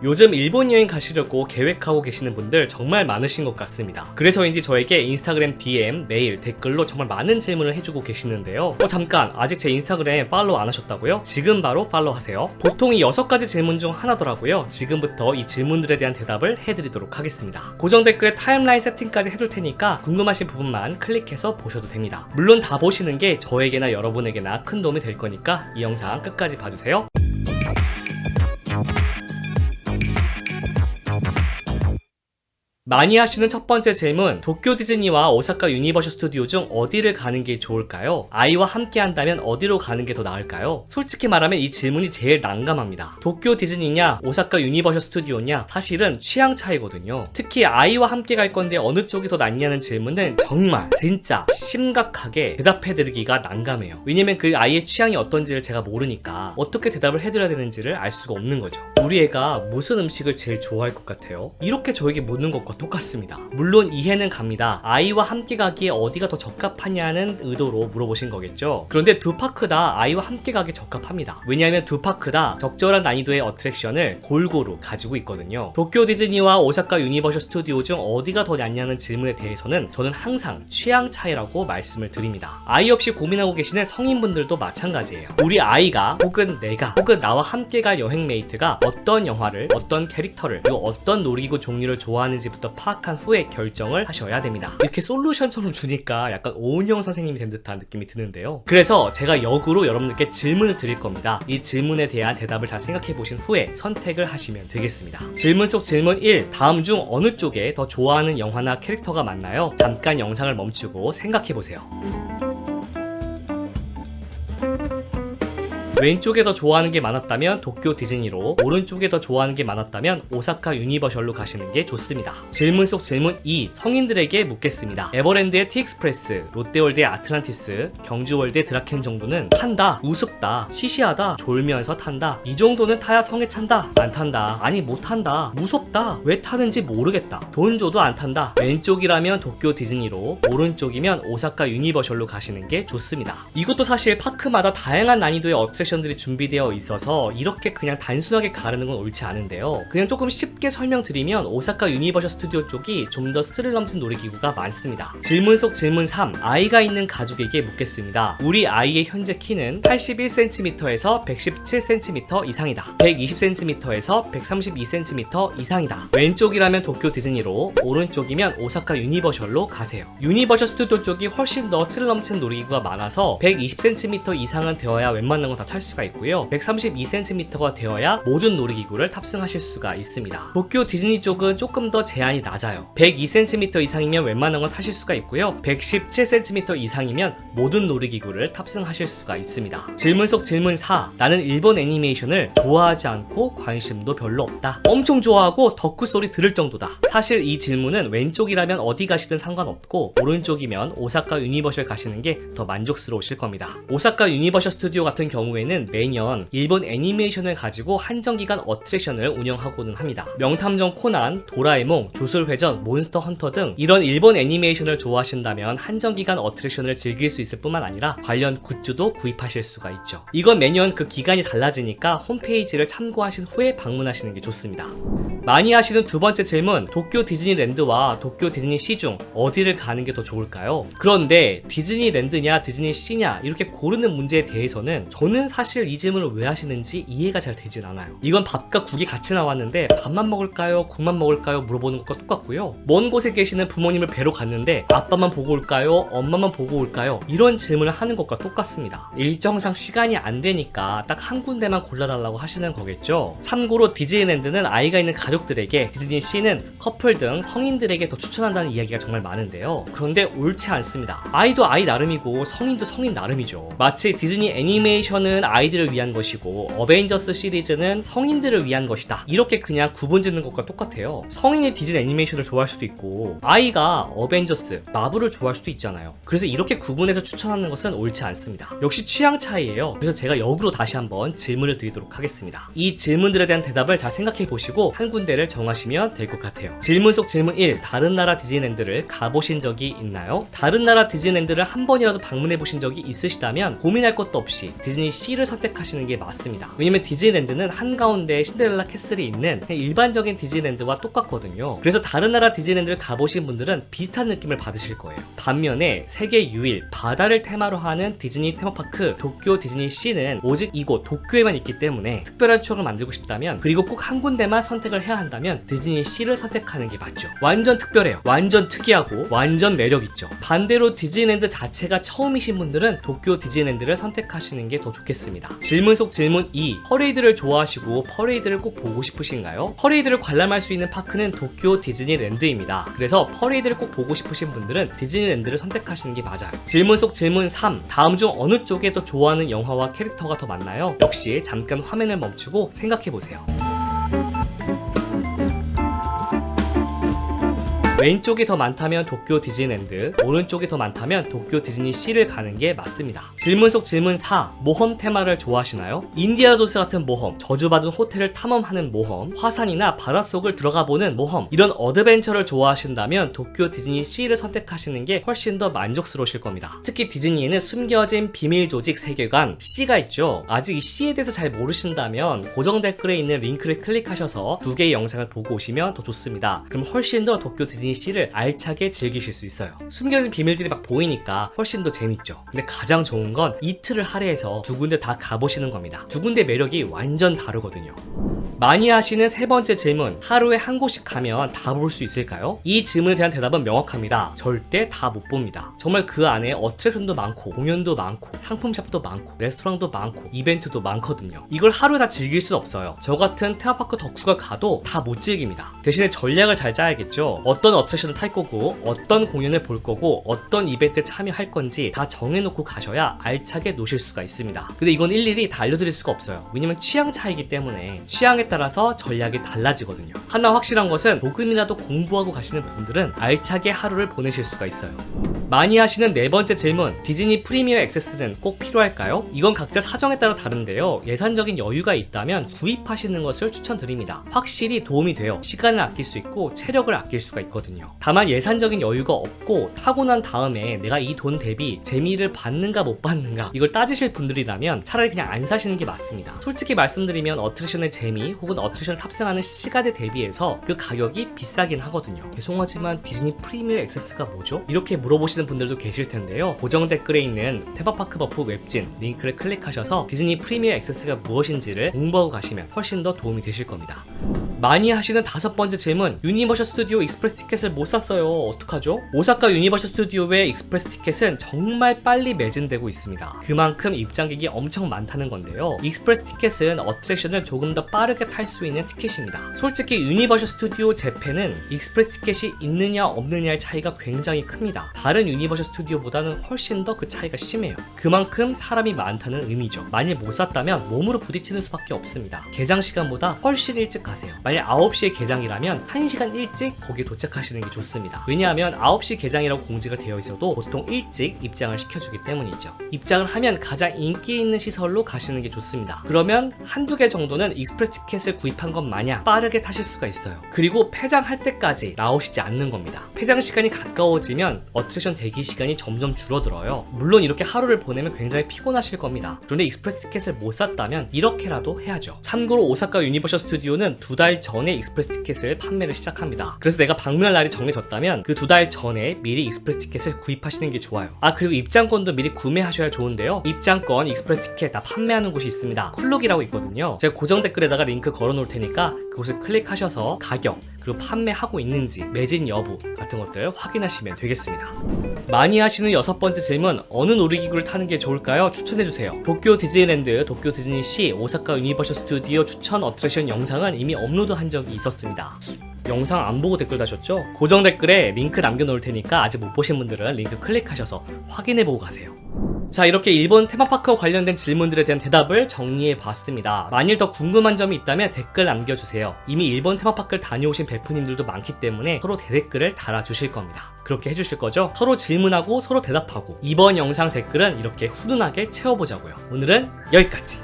요즘 일본 여행 가시려고 계획하고 계시는 분들 정말 많으신 것 같습니다. 그래서인지 저에게 인스타그램 DM, 메일, 댓글로 정말 많은 질문을 해주고 계시는데요. 잠깐, 아직 제 인스타그램 팔로우 안 하셨다고요? 지금 바로 팔로우 하세요. 보통 이 6가지 질문 중 하나더라고요. 지금부터 이 질문들에 대한 대답을 해드리도록 하겠습니다. 고정 댓글에 타임라인 세팅까지 해둘 테니까 궁금하신 부분만 클릭해서 보셔도 됩니다. 물론 다 보시는 게 저에게나 여러분에게나 큰 도움이 될 거니까 이 영상 끝까지 봐주세요. 많이 하시는 첫 번째 질문, 도쿄 디즈니와 오사카 유니버셜 스튜디오 중 어디를 가는 게 좋을까요? 아이와 함께 한다면 어디로 가는 게 더 나을까요? 솔직히 말하면 이 질문이 제일 난감합니다. 도쿄 디즈니냐 오사카 유니버셜 스튜디오냐 사실은 취향 차이거든요. 특히 아이와 함께 갈 건데 어느 쪽이 더 낫냐는 질문은 정말 진짜 심각하게 대답해드리기가 난감해요. 왜냐면 그 아이의 취향이 어떤지를 제가 모르니까 어떻게 대답을 해드려야 되는지를 알 수가 없는 거죠. 우리 애가 무슨 음식을 제일 좋아할 것 같아요? 이렇게 저에게 묻는 것과 똑같습니다. 물론 이해는 갑니다. 아이와 함께 가기에 어디가 더 적합하냐는 의도로 물어보신 거겠죠. 그런데 두 파크 다 아이와 함께 가기에 적합합니다. 왜냐하면 두 파크 다 적절한 난이도의 어트랙션을 골고루 가지고 있거든요. 도쿄 디즈니와 오사카 유니버셜 스튜디오 중 어디가 더 낫냐는 질문에 대해서는 저는 항상 취향 차이라고 말씀을 드립니다. 아이 없이 고민하고 계시는 성인분들도 마찬가지예요. 우리 아이가 혹은 내가 혹은 나와 함께 갈 여행 메이트가 어떤 영화를, 어떤 캐릭터를, 그리고 어떤 놀이기구 종류를 좋아하는지부터 파악한 후에 결정을 하셔야 됩니다. 이렇게 솔루션처럼 주니까 약간 오은영 선생님이 된 듯한 느낌이 드는데요. 그래서 제가 역으로 여러분들께 질문을 드릴 겁니다. 이 질문에 대한 대답을 잘 생각해 보신 후에 선택을 하시면 되겠습니다. 질문 속 질문 1. 다음 중 어느 쪽에 더 좋아하는 영화나 캐릭터가 많나요? 잠깐 영상을 멈추고 생각해 보세요. 왼쪽에 더 좋아하는 게 많았다면 도쿄 디즈니로, 오른쪽에 더 좋아하는 게 많았다면 오사카 유니버셜로 가시는 게 좋습니다. 질문 속 질문 2. 성인들에게 묻겠습니다. 에버랜드의 티익스프레스, 롯데월드의 아틀란티스, 경주월드의 드라켄 정도는 탄다, 우습다, 시시하다, 졸면서 탄다, 이 정도는 타야 성에 찬다, 안 탄다, 아니 못 탄다, 무섭다, 왜 타는지 모르겠다, 돈 줘도 안 탄다. 왼쪽이라면 도쿄 디즈니로, 오른쪽이면 오사카 유니버셜로 가시는 게 좋습니다. 이것도 사실 파크마다 다양한 난이도의 어트랙션들이 준비되어 있어서 이렇게 그냥 단순하게 가르는 건 옳지 않은데요. 그냥 조금 쉽게 설명드리면 오사카 유니버셜 스튜디오 쪽이 좀 더 스릴 넘친 놀이기구가 많습니다. 질문 속 질문 3. 아이가 있는 가족에게 묻겠습니다. 우리 아이의 현재 키는 81cm에서 117cm 이상이다. 120cm에서 132cm 이상이다. 왼쪽이라면 도쿄 디즈니로, 오른쪽이면 오사카 유니버셜로 가세요. 유니버셜 스튜디오 쪽이 훨씬 더 스릴 넘친 놀이기구가 많아서 120cm 이상은 되어야 웬만한 건 다 탈 수가 있고요. 132cm가 되어야 모든 놀이기구를 탑승하실 수가 있습니다. 도쿄 디즈니 쪽은 조금 더 제한이 낮아요. 102cm 이상이면 웬만한 건 타실 수가 있고요. 117cm 이상이면 모든 놀이기구를 탑승하실 수가 있습니다. 질문 속 질문 4. 나는 일본 애니메이션을 좋아하지 않고 관심도 별로 없다. 엄청 좋아하고 덕후 소리 들을 정도다. 사실 이 질문은 왼쪽이라면 어디 가시든 상관없고 오른쪽이면 오사카 유니버셜 가시는 게 더 만족스러우실 겁니다. 오사카 유니버셜 스튜디오 같은 경우에는 매년 일본 애니메이션을 가지고 한정기간 어트랙션을 운영하고는 합니다. 명탐정 코난, 도라에몽, 주술회전, 몬스터 헌터 등 이런 일본 애니메이션을 좋아하신다면 한정기간 어트랙션을 즐길 수 있을 뿐만 아니라 관련 굿즈도 구입하실 수가 있죠. 이건 매년 그 기간이 달라지니까 홈페이지를 참고하신 후에 방문하시는 게 좋습니다. 많이 하시는 두 번째 질문, 도쿄 디즈니랜드와 도쿄 디즈니시 중 어디를 가는 게 더 좋을까요? 그런데 디즈니랜드냐 디즈니시냐 이렇게 고르는 문제에 대해서는 저는 사실 이 질문을 왜 하시는지 이해가 잘 되진 않아요. 이건 밥과 국이 같이 나왔는데 밥만 먹을까요? 국만 먹을까요? 물어보는 것과 똑같고요. 먼 곳에 계시는 부모님을 뵈러 갔는데 아빠만 보고 올까요? 엄마만 보고 올까요? 이런 질문을 하는 것과 똑같습니다. 일정상 시간이 안 되니까 딱 한 군데만 골라달라고 하시는 거겠죠. 참고로 디즈니랜드는 아이가 있는 가족들에게, 디즈니시는 커플 등 성인들에게 더 추천한다는 이야기가 정말 많은데요. 그런데 옳지 않습니다. 아이도 아이 나름이고 성인도 성인 나름이죠. 마치 디즈니 애니메이션은 아이들을 위한 것이고 어벤져스 시리즈는 성인들을 위한 것이다, 이렇게 그냥 구분짓는 것과 똑같아요. 성인이 디즈니 애니메이션을 좋아할 수도 있고 아이가 어벤져스, 마블을 좋아할 수도 있잖아요. 그래서 이렇게 구분해서 추천하는 것은 옳지 않습니다. 역시 취향 차이예요. 그래서 제가 역으로 다시 한번 질문을 드리도록 하겠습니다. 이 질문들에 대한 대답을 잘 생각해 보시고 한 군데를 정하시면 될 것 같아요. 질문 속 질문 1. 다른 나라 디즈니랜드를 가보신 적이 있나요? 다른 나라 디즈니랜드를 한 번이라도 방문해 보신 적이 있으시다면 고민할 것도 없이 디즈니시 C를 선택하시는 게 맞습니다. 왜냐면 디즈니랜드는 한가운데 신데렐라 캐슬이 있는 일반적인 디즈니랜드와 똑같거든요. 그래서 다른 나라 디즈니랜드를 가보신 분들은 비슷한 느낌을 받으실 거예요. 반면에 세계 유일 바다를 테마로 하는 디즈니 테마파크 도쿄 디즈니 C는 오직 이곳 도쿄에만 있기 때문에 특별한 추억을 만들고 싶다면, 그리고 꼭 한 군데만 선택을 해야 한다면 디즈니 C를 선택하는 게 맞죠. 완전 특별해요. 완전 특이하고 완전 매력있죠. 반대로 디즈니랜드 자체가 처음이신 분들은 도쿄 디즈니랜드를 선택하시는 게 더 좋겠습니다. 질문 속 질문 2. 퍼레이드를 좋아하시고 퍼레이드를 꼭 보고 싶으신가요? 퍼레이드를 관람할 수 있는 파크는 도쿄 디즈니랜드입니다. 그래서 퍼레이드를 꼭 보고 싶으신 분들은 디즈니랜드를 선택하시는 게 맞아요. 질문 속 질문 3. 다음 중 어느 쪽에 더 좋아하는 영화와 캐릭터가 더 많나요? 역시 잠깐 화면을 멈추고 생각해보세요. 왼쪽이 더 많다면 도쿄 디즈니랜드, 오른쪽이 더 많다면 도쿄 디즈니 C를 가는 게 맞습니다. 질문 속 질문 4. 모험 테마를 좋아하시나요? 인디아나 존스 같은 모험, 저주받은 호텔을 탐험하는 모험, 화산이나 바닷속을 들어가보는 모험, 이런 어드벤처를 좋아하신다면 도쿄 디즈니 C를 선택하시는 게 훨씬 더 만족스러우실 겁니다. 특히 디즈니에는 숨겨진 비밀 조직 세계관 C가 있죠. 아직 이 C에 대해서 잘 모르신다면 고정 댓글에 있는 링크를 클릭하셔서 두 개의 영상을 보고 오시면 더 좋습니다. 그럼 훨씬 더 도쿄 디즈니 C를 알차게 즐기실 수 있어요. 숨겨진 비밀들이 막 보이니까 훨씬 더 재밌죠. 근데 가장 좋은 건 이틀을 할애해서 두 군데 다 가보시는 겁니다. 두 군데 매력이 완전 다르거든요. 많이 하시는 세 번째 질문. 하루에 한 곳씩 가면 다 볼 수 있을까요? 이 질문에 대한 대답은 명확합니다. 절대 다 못 봅니다. 정말 그 안에 어트랙션도 많고 공연도 많고 상품샵도 많고 레스토랑도 많고 이벤트도 많거든요. 이걸 하루에 다 즐길 수 없어요. 저 같은 테마파크 덕후가 가도 다 못 즐깁니다. 대신에 전략을 잘 짜야겠죠. 어떤 어트랙션을 탈 거고 어떤 공연을 볼 거고 어떤 이벤트에 참여할 건지 다 정해놓고 가셔야 알차게 노실 수가 있습니다. 근데 이건 일일이 다 알려드릴 수가 없어요. 왜냐면 취향 차이기 때문에 취향에 따라서 전략이 달라지거든요. 하나 확실한 것은 조금이라도 공부하고 가시는 분들은 알차게 하루를 보내실 수가 있어요. 많이 하시는 네 번째 질문. 디즈니 프리미어 액세스는 꼭 필요할까요? 이건 각자 사정에 따라 다른데요. 예산적인 여유가 있다면 구입하시는 것을 추천드립니다. 확실히 도움이 돼요. 시간을 아낄 수 있고 체력을 아낄 수가 있거든요. 다만 예산적인 여유가 없고 타고 난 다음에 내가 이 돈 대비 재미를 받는가 못 받는가 이걸 따지실 분들이라면 차라리 그냥 안 사시는 게 맞습니다. 솔직히 말씀드리면 어트랙션의 재미 혹은 어트랙션을 탑승하는 시간에 대비해서 그 가격이 비싸긴 하거든요. 죄송하지만 디즈니 프리미어 액세스가 뭐죠? 이렇게 물어보시는 분들도 계실 텐데요. 고정 댓글에 있는 테마파크 버프 웹진 링크를 클릭하셔서 디즈니 프리미어 액세스가 무엇인지를 공부하고 가시면 훨씬 더 도움이 되실 겁니다. 많이 하시는 다섯 번째 질문. 유니버셜 스튜디오 익스프레스 티켓을 못 샀어요. 어떡하죠? 오사카 유니버셜 스튜디오의 익스프레스 티켓은 정말 빨리 매진되고 있습니다. 그만큼 입장객이 엄청 많다는 건데요. 익스프레스 티켓은 어트랙션을 조금 더 빠르게 탈 수 있는 티켓입니다. 솔직히 유니버셜 스튜디오 재팬은 익스프레스 티켓이 있느냐 없느냐의 차이가 굉장히 큽니다. 다른 유니버셜 스튜디오보다는 훨씬 더 그 차이가 심해요. 그만큼 사람이 많다는 의미죠. 만일 못 샀다면 몸으로 부딪히는 수밖에 없습니다. 개장 시간보다 훨씬 일찍 가세요. 만약 9시에 개장이라면 1시간 일찍 거기에 도착하시는 게 좋습니다. 왜냐하면 9시 개장이라고 공지가 되어 있어도 보통 일찍 입장을 시켜주기 때문이죠. 입장을 하면 가장 인기 있는 시설로 가시는 게 좋습니다. 그러면 한두 개 정도는 익스프레스 티켓을 구입한 것 마냥 빠르게 타실 수가 있어요. 그리고 폐장할 때까지 나오시지 않는 겁니다. 폐장 시간이 가까워지면 어트랙션 대기 시간이 점점 줄어들어요. 물론 이렇게 하루를 보내면 굉장히 피곤하실 겁니다. 그런데 익스프레스 티켓을 못 샀다면 이렇게라도 해야죠. 참고로 오사카 유니버셜 스튜디오는 2달 전에 익스프레스 티켓을 판매를 시작합니다. 그래서 내가 방문할 날이 정해졌다면 그 2달 전에 미리 익스프레스 티켓을 구입하시는 게 좋아요. 그리고 입장권도 미리 구매하셔야 좋은데요. 입장권, 익스프레스 티켓 다 판매하는 곳이 있습니다. 쿨룩이라고 있거든요. 제가 고정 댓글에다가 링크 걸어 놓을 테니까 그곳을 클릭하셔서 가격, 그리고 판매하고 있는지, 매진 여부 같은 것들 확인하시면 되겠습니다. 많이 하시는 여섯 번째 질문. 어느 놀이기구를 타는 게 좋을까요? 추천해주세요. 도쿄 디즈니랜드, 도쿄 디즈니 시, 오사카 유니버셜 스튜디오 추천 어트랙션 영상은 이미 업로드한 적이 있었습니다. 영상 안 보고 댓글 다셨죠? 고정 댓글에 링크 남겨놓을 테니까 아직 못 보신 분들은 링크 클릭하셔서 확인해보고 가세요. 자, 이렇게 일본 테마파크와 관련된 질문들에 대한 대답을 정리해봤습니다. 만일 더 궁금한 점이 있다면 댓글 남겨주세요. 이미 일본 테마파크를 다녀오신 베프님들도 많기 때문에 서로 대댓글을 달아주실 겁니다. 그렇게 해주실 거죠? 서로 질문하고 서로 대답하고 이번 영상 댓글은 이렇게 훈훈하게 채워보자고요. 오늘은 여기까지.